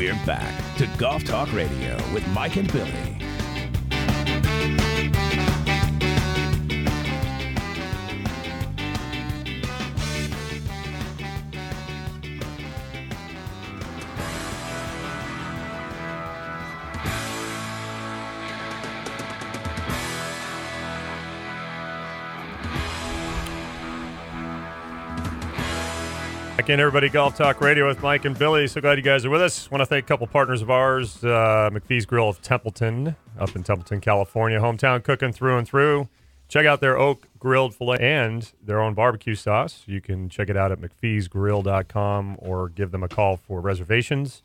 We're back to Golf Talk Radio with Mike and Billy. Again, everybody, Golf Talk Radio with Mike and Billy. So glad you guys are with us. Want to thank a couple partners of ours, McPhee's Grill of Templeton, up in Templeton, California. Hometown cooking through and through. Check out their oak grilled filet and their own barbecue sauce. You can check it out at mcpheesgrill.com or give them a call for reservations,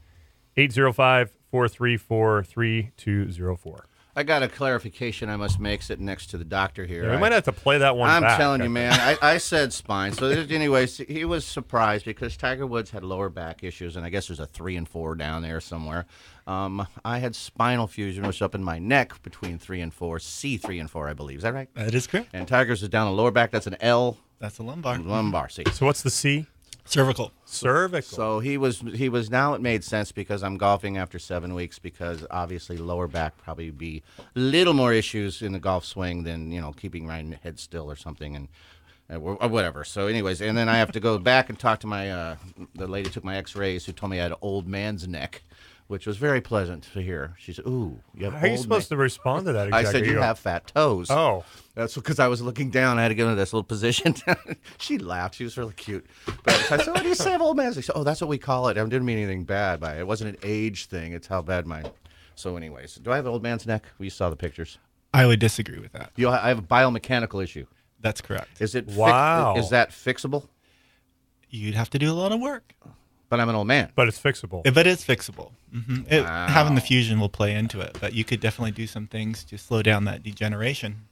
805-434-3204. I got a clarification I must make sitting next to the doctor here. Yeah, we might have to play that one I'm back. telling you, man. I said spine. So anyways, he was surprised because Tiger Woods had lower back issues, and I guess there's a 3 and 4 down there somewhere. I had spinal fusion, which is up in my neck between 3 and 4, C3 and 4, I believe. Is that right? That is correct. And Tiger's is down the lower back. That's an L. That's a lumbar. Lumbar, see. So what's the C? Cervical. Cervical. So he was now it made sense because I'm golfing after 7 weeks because obviously lower back probably be a little more issues in the golf swing than, keeping my head still or something or whatever. So anyways, and then I have to go back and talk to my, the lady who took my x-rays who told me I had an old man's neck, which was very pleasant to hear. She said, ooh, you have How are you supposed to respond to that exactly? I said, you have fat toes. Oh. That's because I was looking down. I had to get into this little position. She laughed. She was really cute. But I said, what do you say of old man? She said, oh, that's what we call it. I didn't mean anything bad by it. It wasn't an age thing. It's how bad my... So anyways, do I have an old man's neck? We saw the pictures. I would disagree with that. I have a biomechanical issue. That's correct. Is it? Wow. Is that fixable? You'd have to do a lot of work. But I'm an old man. But it's fixable. But it's fixable. Mm-hmm. Having the fusion will play into it, but you could definitely do some things to slow down that degeneration.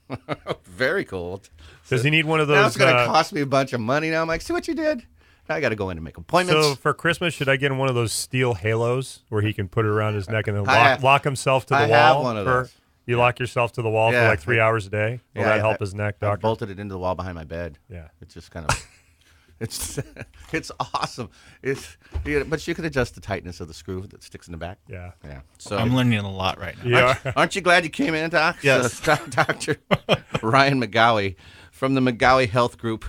Very cool. Does he need one of those? Now it's going to cost me a bunch of money now. I'm like, see what you did? Now I got to go in and make appointments. So for Christmas, should I get him one of those steel halos where he can put it around his neck and then lock himself to the wall? I have one of those. You lock yourself to the wall for like 3 hours a day? Will that help his neck, doctor? I bolted it into the wall behind my bed. Yeah. It's just kind of... It's awesome. But you can adjust the tightness of the screw that sticks in the back. Yeah. So I'm learning a lot right now. Yeah. Aren't you glad you came in, Doc? Yes. Dr. Ryan McGaughey from the McGaughey Health Group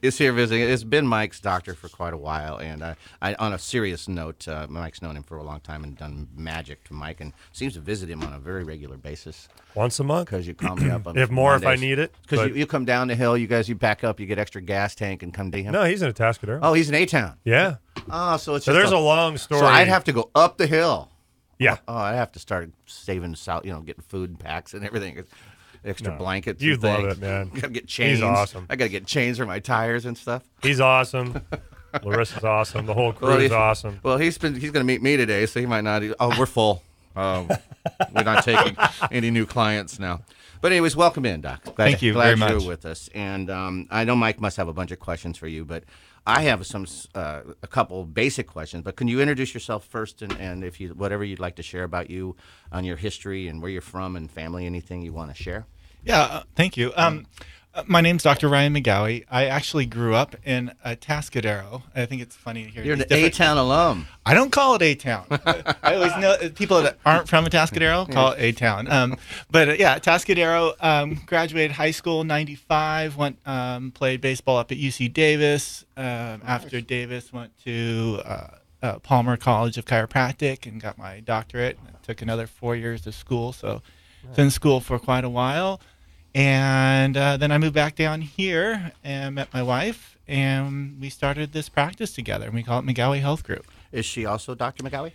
is here visiting. It's been Mike's doctor for quite a while, and on a serious note, Mike's known him for a long time and done magic to Mike, and seems to visit him on a very regular basis. Once a month? Because you call me up on if more, Mondays. if I need it. Because you come down the hill, you back up, you get extra gas tank and come to him. No, he's in a Atascadero. Oh, he's in A-Town. Yeah. Oh, so it's so just there's a long story. So I'd have to go up the hill. Yeah. Oh, I'd have to start saving, getting food and packs and everything. Extra blankets. You'd and love it, man. Gotta get chains. He's awesome. I gotta get chains for my tires and stuff. He's awesome. Larissa's awesome. The whole crew is awesome. Well, he's gonna meet me today, so he might not. Oh, we're full. We're not taking any new clients now. But anyways, welcome in, Doc. Thank you very much. You're with us, and I know Mike must have a bunch of questions for you, but I have a couple basic questions. But can you introduce yourself first, and if you whatever you'd like to share about you, on your history and where you're from and family, anything you want to share? Yeah, thank you. My name's Dr. Ryan McGaughey. I actually grew up in Atascadero. I think it's funny to hear. You're an A-Town alum. I don't call it A-Town. I always know people that aren't from Atascadero call it A-Town. But Atascadero, graduated high school in 95, went played baseball up at UC Davis. After Davis, went to Palmer College of Chiropractic and got my doctorate. It took another 4 years of school, so I was in school for quite a while. And then I moved back down here and met my wife, and we started this practice together, and we call it McGaughey Health Group. Is she also Dr. McGaughey?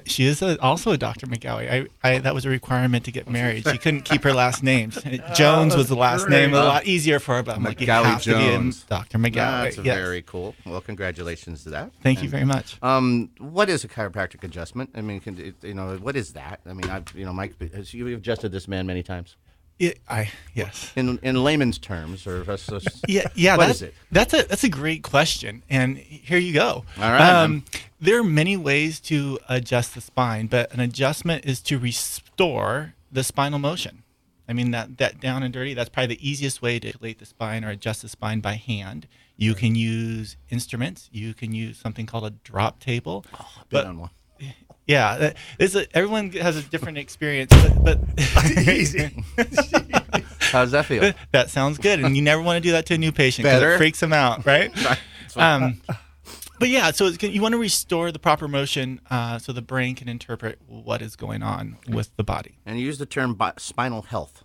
She is also a Dr. McGaughey. That was a requirement to get married. She couldn't keep her last name. Jones was the last name. A lot easier for her, but I'm like, you have to be in Dr. McGaughey. That's very cool. Well, congratulations to that. Thank you very much. What is a chiropractic adjustment? I mean, what is that? I mean, Mike, you've adjusted this man many times. Yes. In layman's terms, or yeah. What is it? That's a great question, and here you go. All right. There are many ways to adjust the spine, but an adjustment is to restore the spinal motion. I mean, that down and dirty. That's probably the easiest way to manipulate the spine or adjust the spine by hand. You can use instruments. You can use something called a drop table. Oh, I've been on one. Yeah, everyone has a different experience, but Easy. How does that feel? that sounds good. And you never want to do that to a new patient because Better. it freaks them out, right? Right. But yeah, so you want to restore the proper motion so the brain can interpret what is going on with the body. And you use the term spinal health.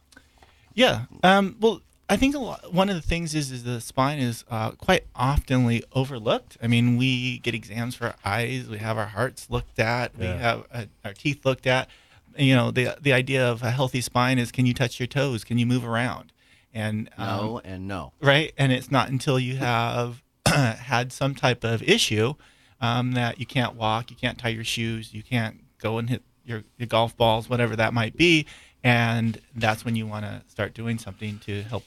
Yeah. Well, I think one of the things is the spine is quite oftenly overlooked. I mean, we get exams for our eyes, we have our hearts looked at, we have our teeth looked at. You know, the idea of a healthy spine is, can you touch your toes? Can you move around? And No and no. right. And it's not until you have had some type of issue that you can't walk, you can't tie your shoes, you can't go and hit your golf balls, whatever that might be. And that's when you want to start doing something to help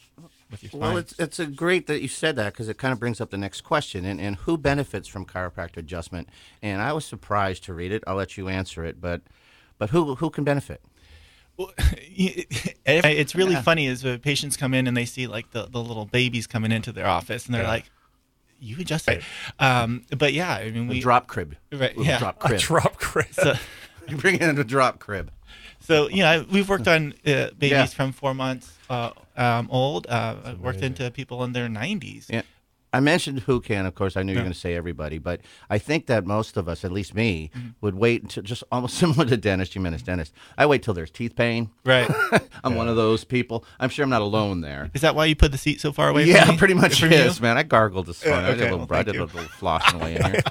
with your spine. Well, it's a great that you said that because it kind of brings up the next question. And who benefits from chiropractic adjustment? And I was surprised to read it. I'll let you answer it. But who can benefit? Well, it's really funny is when patients come in and they see like the little babies coming into their office and they're like, you adjusted. But yeah, I mean, A drop crib. Right, Little yeah. drop crib. A drop crib. So, You bring in a drop crib. So, we've worked on babies Yeah. from 4 months old. I've worked into people in their 90s. Yeah. I mentioned who can, of course. I knew you were going to say everybody, but I think that most of us, at least me, would wait until just almost similar to dentist. You meant dentist. I wait till there's teeth pain. Right. I'm one of those people. I'm sure I'm not alone there. Is that why you put the seat so far away from Yeah, me? pretty much From is, you? man. I gargled this morning. I did a little flossing away in here.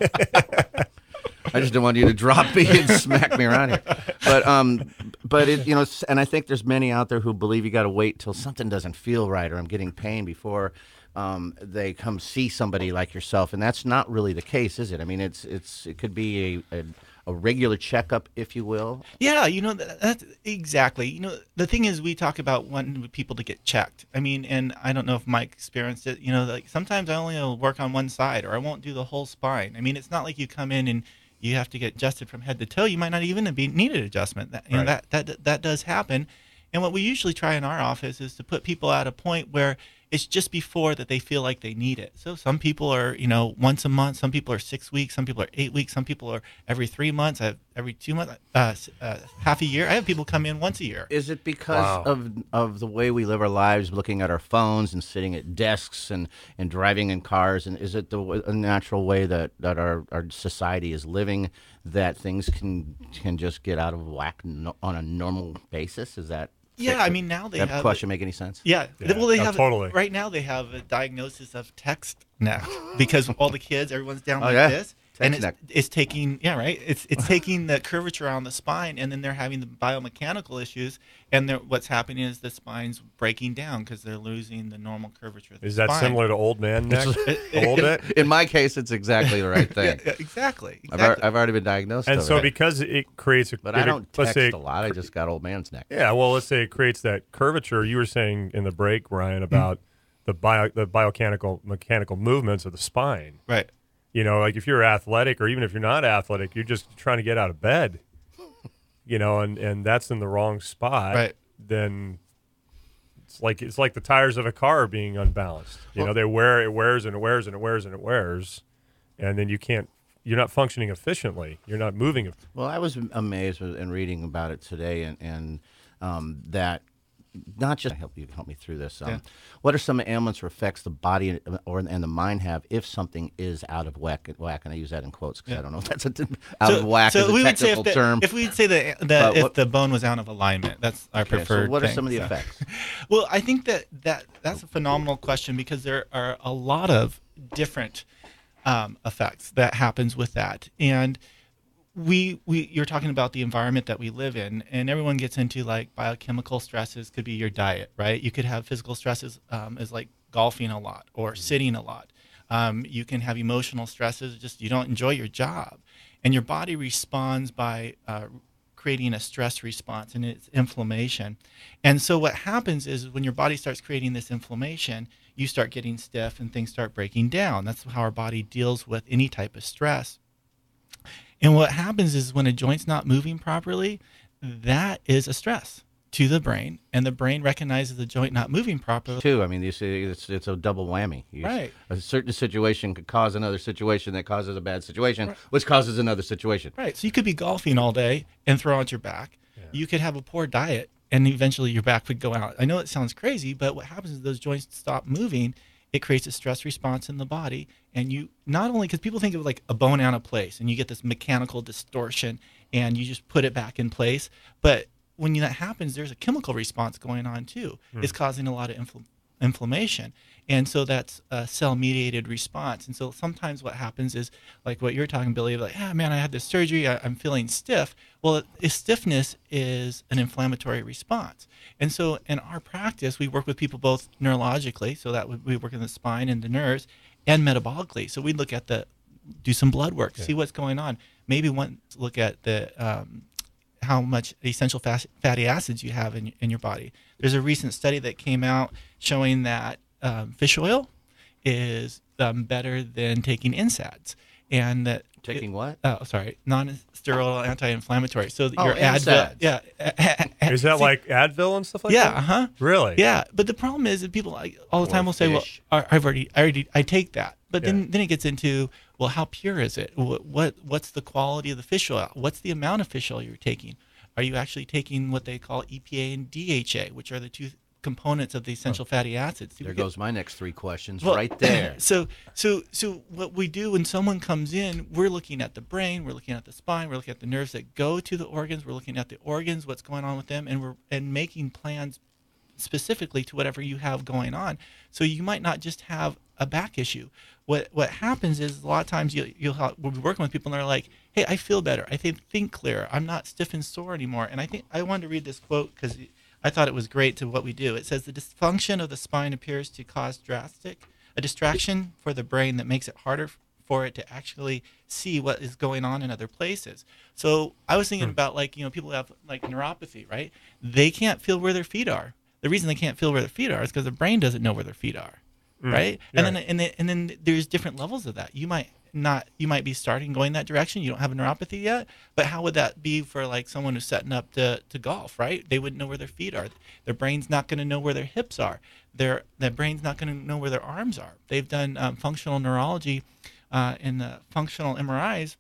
I just didn't want you to drop me and smack me around here. But it, and I think there's many out there who believe you got to wait till something doesn't feel right or I'm getting pain before they come see somebody like yourself, and that's not really the case, is it? I mean, it could be a regular checkup, if you will. Yeah, that's exactly. The thing is, we talk about wanting people to get checked. I mean, and I don't know if Mike experienced it. Like sometimes I only will work on one side, or I won't do the whole spine. I mean, it's not like you come in and you have to get adjusted from head to toe. You might not even need an adjustment. That does happen. And what we usually try in our office is to put people at a point where it's just before that they feel like they need it. So some people are, once a month. Some people are 6 weeks. Some people are 8 weeks. Some people are every 3 months. I have every 2 months, half a year. I have people come in once a year. Is it because of the way we live our lives, looking at our phones and sitting at desks and driving in cars? And is it a natural way that our society is living that things can just get out of whack on a normal basis? Is that... Yeah, I mean, now they have... That question make any sense? Yeah. Well, they have... totally. Right now, they have a diagnosis of text neck because all the kids, everyone's down like yeah. this. Text And neck. it's taking... Yeah, right? It's taking the curvature on the spine, and then they're having the biomechanical issues, and what's happening is the spine's breaking down because they're losing the normal curvature of the Is spine. that similar to old man neck? A little bit? In my case, it's exactly the right thing. Yeah, exactly. I've already been diagnosed. And of so it. because it creates a... But I don't let's text say, a lot. I just got old man's neck. Yeah, well, let's say it creates that curvature. You were saying in the break, Ryan, about the mechanical movements of the spine. Right. Like if you're athletic or even if you're not athletic, you're just trying to get out of bed, and that's in the wrong spot. Right. Then it's like the tires of a car being unbalanced. It wears and it wears and it wears and it wears, and then you're not functioning efficiently. You're not moving. Well, I was amazed in reading about it today, and that not just help me through this. What are some ailments or effects the body and the mind have if something is out of whack? And I use that in quotes because I don't know if that's out of whack is a technical term. If we'd say that if the bone was out of alignment, that's our preferred. So what thing, are some of the effects? Well, I think that's a phenomenal question because there are a lot of different effects that happens with that, and you're talking about the environment that we live in, and everyone gets into like biochemical stresses. Could be your diet, right? You could have physical stresses as like golfing a lot or sitting a lot. You can have emotional stresses, just you don't enjoy your job, and your body responds by creating a stress response, and it's inflammation. And so what happens is when your body starts creating this inflammation, you start getting stiff and things start breaking down. That's how our body deals with any type of stress. And what happens is when a joint's not moving properly, that is a stress. to the brain, and the brain recognizes the joint not moving properly. Too. I mean, you see, it's a double whammy. Right. A certain situation could cause another situation that causes a bad situation, which causes another situation. Right. So you could be golfing all day and throw out your back. Yeah. You could have a poor diet, and eventually your back would go out. I know it sounds crazy, but what happens is those joints stop moving. It creates a stress response in the body, and you not only, because people think of like a bone out of place, and you get this mechanical distortion, and you just put it back in place, but when that happens, there's a chemical response going on too. It's causing a lot of inflammation. And so that's a cell-mediated response. And so sometimes what happens is, like what you're talking, Billy, like, man, I had this surgery, I'm feeling stiff. Well, stiffness is an inflammatory response. And so in our practice, we work with people both neurologically, so that we work in the spine and the nerves, and metabolically. So we look at do some blood work, see what's going on. Maybe look at the how much essential fatty acids you have in your body. There's a recent study that came out showing that fish oil is better than taking NSAIDs. And that Taking what? Oh, sorry, non-steroidal anti-inflammatory. So your NSAIDs. Yeah. Is that like Advil and stuff like yeah, that? Really? Yeah, but the problem is that people all the time will say, "Well, I take that," but then it gets into, well, how pure is it? What's the quality of the fish oil? What's the amount of fish oil you're taking? Are you actually taking what they call EPA and DHA, which are the two components of the essential fatty acids? There goes my next three questions right there. So what we do when someone comes in, we're looking at the brain, we're looking at the spine, we're looking at the nerves that go to the organs, we're looking at the organs, what's going on with them, and making plans specifically to whatever you have going on. So you might not just have a back issue. What happens is a lot of times we'll be working with people and they're like, hey, I feel better. I think clearer. I'm not stiff and sore anymore. And I wanted to read this quote because I thought it was great to what we do. It says, the dysfunction of the spine appears to cause a distraction for the brain that makes it harder for it to actually see what is going on in other places. So I was thinking about people who have like neuropathy, right? They can't feel where their feet are. The reason they can't feel where their feet are is because the brain doesn't know where their feet are, right? Yeah. And then there's different levels of that. You might be starting going that direction. You don't have a neuropathy yet, but how would that be for like someone who's setting up to golf, right? They wouldn't know where their feet are. Their brain's not going to know where their hips are. Their brain's not going to know where their arms are. They've done functional neurology in the functional MRIs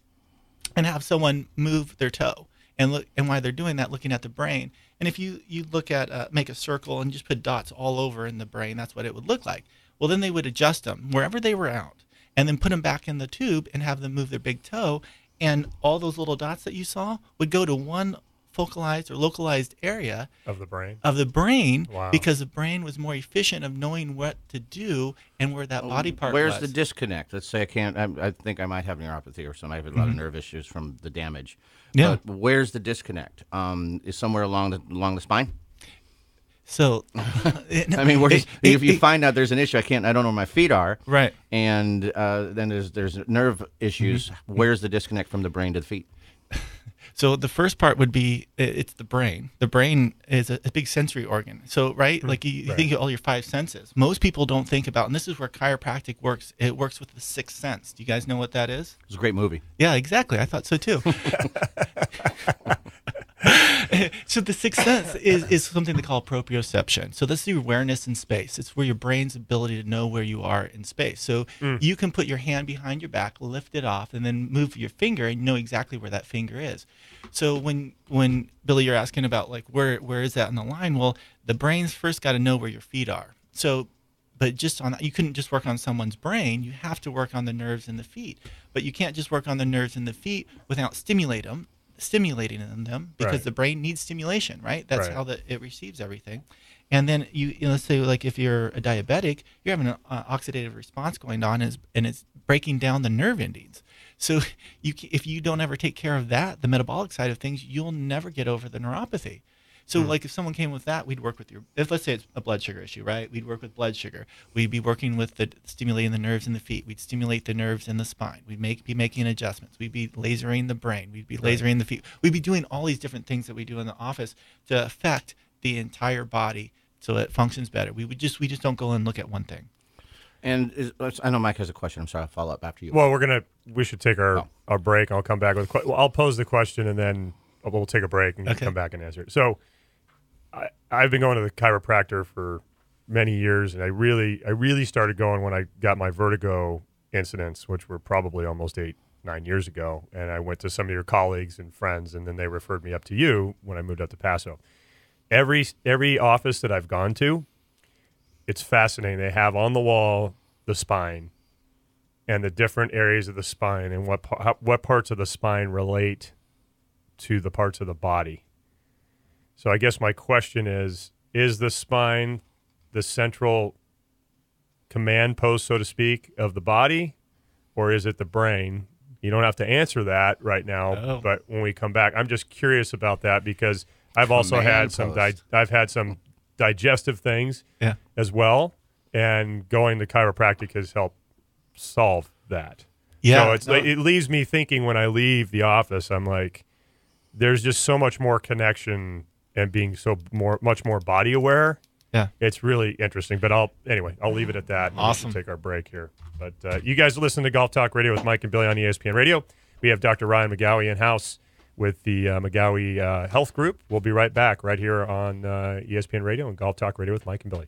and have someone move their toe and while they're doing that, looking at the brain. And if you look at make a circle and just put dots all over in the brain, that's what it would look like. Well, then they would adjust them wherever they were out, and then put them back in the tube and have them move their big toe, and all those little dots that you saw would go to one focalized or localized area of the brain. Wow. Because the brain was more efficient of knowing what to do and where that body part was. Where's the disconnect? Let's say I think I might have neuropathy or something. I have a lot of nerve issues from the damage. Yeah. But where's the disconnect? Is somewhere along the spine? So, I mean, if you find out there's an issue, I don't know where my feet are. Right. And then there's nerve issues. Where's the disconnect from the brain to the feet? So the first part would be it's the brain. The brain is a big sensory organ. So, right, like you think of all your five senses. Most people don't think about, and this is where chiropractic works. It works with the sixth sense. Do you guys know what that is? It's a great movie. Yeah, exactly. I thought so too. So the sixth sense is something they call proprioception. So this is your awareness in space. It's where your brain's ability to know where you are in space. So you can put your hand behind your back, lift it off, and then move your finger, and you know exactly where that finger is. So when Billy, you're asking about like where is that on the line? Well, the brain's first got to know where your feet are. So, but just on that, you couldn't just work on someone's brain. You have to work on the nerves in the feet. But you can't just work on the nerves in the feet without stimulating them because the brain needs stimulation, right? That's how it receives everything. And then let's say like if you're a diabetic, you're having an oxidative response going on and it's breaking down the nerve endings. So if you don't ever take care of that, the metabolic side of things, you'll never get over the neuropathy. So like if someone came with that, we'd work with if let's say it's a blood sugar issue, right? We'd work with blood sugar. We'd be working with stimulating the nerves in the feet. We'd stimulate the nerves in the spine. We'd be making adjustments. We'd be lasering the brain. We'd be lasering the feet. We'd be doing all these different things that we do in the office to affect the entire body so it functions better. We just don't go and look at one thing. And I know Mike has a question. I'm sorry, I'll follow up after you. Well, we should take our break. I'll come back with. I'll pose the question and then we'll take a break and come back and answer it. So, I've been going to the chiropractor for many years, and I really started going when I got my vertigo incidents, which were probably almost 8-9 years ago. And I went to some of your colleagues and friends, and then they referred me up to you when I moved up to Paso. Every office that I've gone to, it's fascinating. They have on the wall the spine and the different areas of the spine and what parts of the spine relate to the parts of the body. So I guess my question is the spine the central command post, so to speak, of the body, or is it the brain? You don't have to answer that right now, but when we come back, I'm just curious about that because I've also had I've had some digestive things as well, and going to chiropractic has helped solve that. Yeah, so it leaves me thinking when I leave the office, I'm like, there's just so much more connection and being much more body aware. Yeah, it's really interesting. But I'll leave it at that. Awesome. We'll take our break here. But you guys are listening to Golf Talk Radio with Mike and Billy on ESPN Radio. We have Dr. Ryan McGaughey in house with the McGaughey Health Group. We'll be right back right here on ESPN Radio and Golf Talk Radio with Mike and Billy.